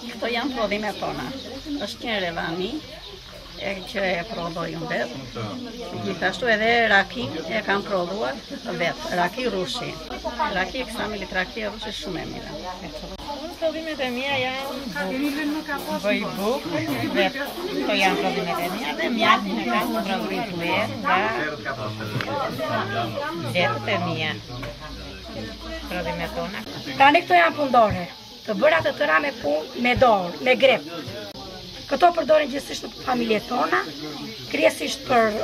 Këto janë prodhimet tona. Është një revani që e prodhoi unë vetë. Gjithashtu edhe raki e kam prodhuar vetë, raki rushi. Raki e Ksamilit, raki e rushi shumë e mira. Prodhimet e mia janë bëj bukë, vetë. Këto janë prodhimet e mia dhe mjatë në kam prodhuar nga vetët e mia. Prodhimet tona. Tani këto janë pundore, të bëra të tëra me punë, me dorë, me grep. Këto përdorin gjithësisht në familjet tona, kryesisht për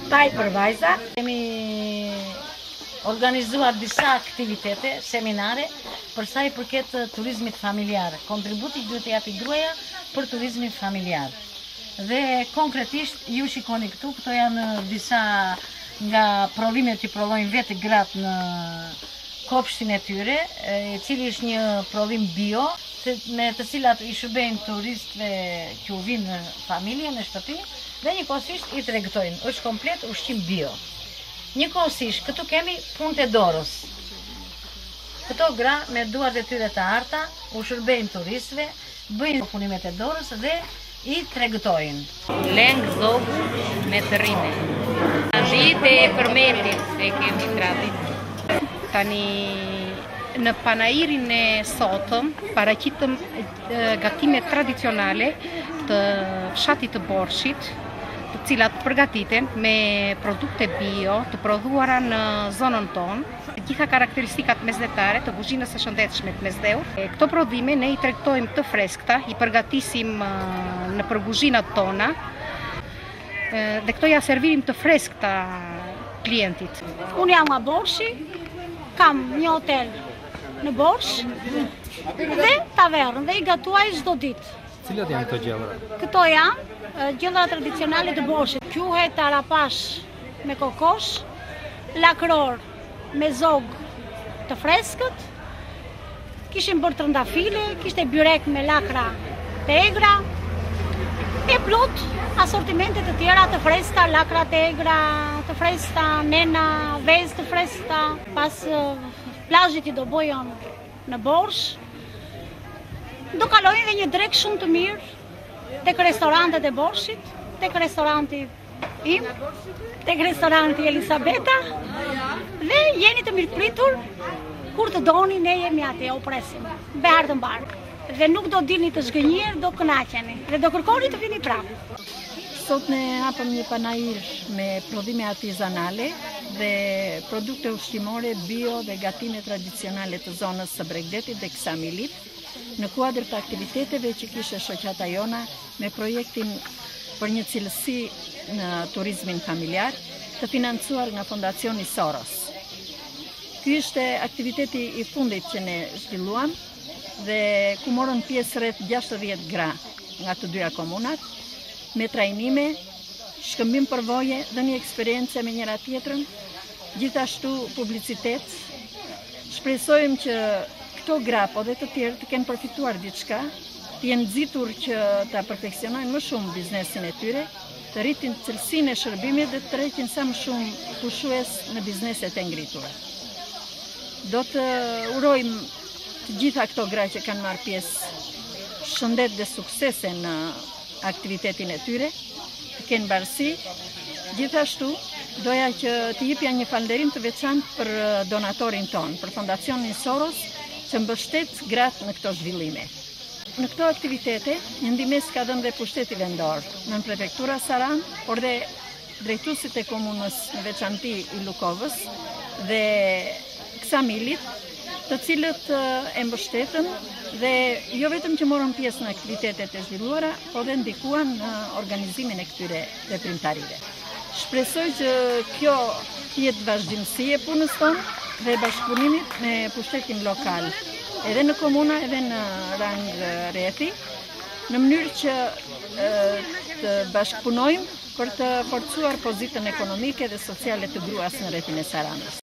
taj për vajza. Kemi organizuar disa aktivitete, seminare, për sa i përket turizmit familjar. Kontributi duhet të japi gruaja për turizmin familjar. Dhe konkretisht ju shikoni këtu, këto janë disa nga prodhimet që prodhojnë vetë gratë në kopshtin e tyre, i cili është një prodhim bio, me të cilat i shërbejnë turistëve që u vinë në familje, në shtëpi, dhe njëkohësisht i tregtojnë, është komplet ushqim bio. Njëkohësisht, këtu kemi punët e dorës. Këto gra me duart e tyre të arta, u shërbejnë turistëve, bëjnë punimet e dorës dhe i tregtojnë. Leng zogu me të rrime. Vite e përmetit e kemi tradit. Tani në panairin e sotëm paraqitëm gatime tradicionale të fshatit të Borshit, të cilat përgatiten me produkte bio të prodhuara në zonën tonë, të gjitha karakteristikat mesdhetare të kuzhinës së shëndetshme të mesdheut. Këto prodhime ne i tregtojmë të freskëta, i përgatisim në përkuzhinat tona dhe këto ja servirim të freskëta klientit. Unë jam nga Borshi, kam një hotel në Borsh dhe tavernën dhe i gatuaj çdo ditë. Cilat janë këto gjellëra? Këto janë gjellëra tradicionale të Borshit. Quhet tarapash me kokosh, lakror me zog të freskët, kishim bërë trëndafile, kishte byrek me lakra të egra, e plot asortimentet të tjera të freskëta, lakra të egra, të freskëta, nena, vezë të freskëta, pas plazhit i do bojën në Borsh. Do kalojnë dhe një drek shumë të mirë tek restorantet e Borshit, tek restoranti im, tek restoranti Elisabeta, dhe jeni të mirëpritur, kur të doni ne jemi atje, u presim, behar të mbarë. Dhe nuk do dilni të zgënjir, do kënaqeni dhe do kërkoni të vini prapë. Sot ne hapëm një panair me prodhime artizanale dhe produkte ushqimore bio dhe gatime tradicionale të zonës së Bregdetit dhe Ksamilit, në kuadër të aktiviteteve që kishe shoqata jona me projektin për një cilësi në turizmin familjar, të financuar nga Fondacioni Soros. Ky ishte aktiviteti i fundit që ne zhvilluam dhe ku morën pjesë rreth 60 gra nga të dyja komunat, me trajnime, shkëmbim përvoje dhe një eksperiencë me njëra tjetrën, gjithashtu publicitet. Shpresojmë që këto gra, po dhe të tjerë, të kenë përfituar diçka, të jenë nxitur që ta perfeksionojnë më shumë biznesin e tyre, të rritin cilësinë e shërbimit dhe të rritin sa më shumë pushues në bizneset e ngritura. Do të urojmë të gjitha këto gra që kanë marrë pjesë shëndet dhe suksese në aktivitetin e tyre, të kenë barësi. Gjithashtu, doja që të jepja një falënderim të veçantë për donatorin ton, për Fondacionin Soros, që mbështet gratë në këto zhvillime. Në këto aktivitete, një ndihmës ka dhënë dhe pushteti vendor, në prefektura Saran, por dhe drejtuesit e komunës në veçanti i Lukovës dhe Ksamilit, të cilët e mbështetën dhe jo vetëm që morën pjesë në aktivitetet e zhvilluara, po dhe ndikuan në organizimin e këtyre veprimtarive. Shpresoj që kjo të jetë vazhdimësi e punës tonë dhe bashkëpunimit me pushtetin lokal, edhe në komuna, edhe në rang rrethi, në mënyrë që të bashkëpunojmë për të forcuar pozitën ekonomike dhe sociale të gruas në rrethin e Saranës.